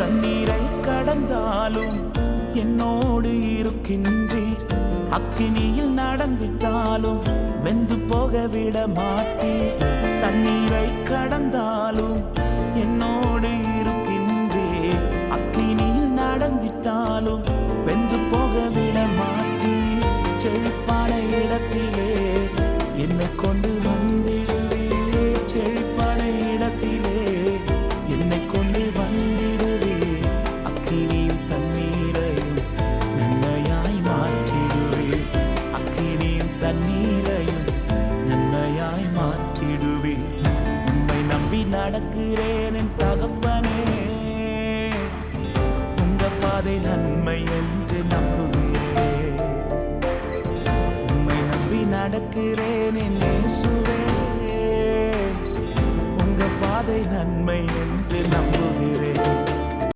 தண்ணீரை கடந்தாலும் என்னோடு இருக்கின்றீர். அக்கினியில் நடந்திட்டாலும் வெந்து போக விட மாட்டீர். தண்ணீரை கடந்தாலும் என்னோடு இருக்கின்றீர். அக்கினியில் நடந்திட்டாலும் வெந்து போக விட மாட்டீர். செழிப்பான இடத்திலே என்னை கொண்டு வந்திடுவீர். செழிப்பான இடத்திலே என்னை கொண்டு வந்திடுவீர். அக்கினியும் தண்ணீரையும் நன்மையாய் மாற்றிடுவீர். அக்கினியும் தண்ணீரையும் நன்மையாய் மாற்றிடுவீர். உம்மை நம்பி நடக்கிறேன் என் தகப்பனே, உங்க பாதை நன்மை என்று நம்புகிறேன். உம்மை நம்பி நடக்கிறேன் என் இயேசுவே, உங்க பாதை நன்மை என்று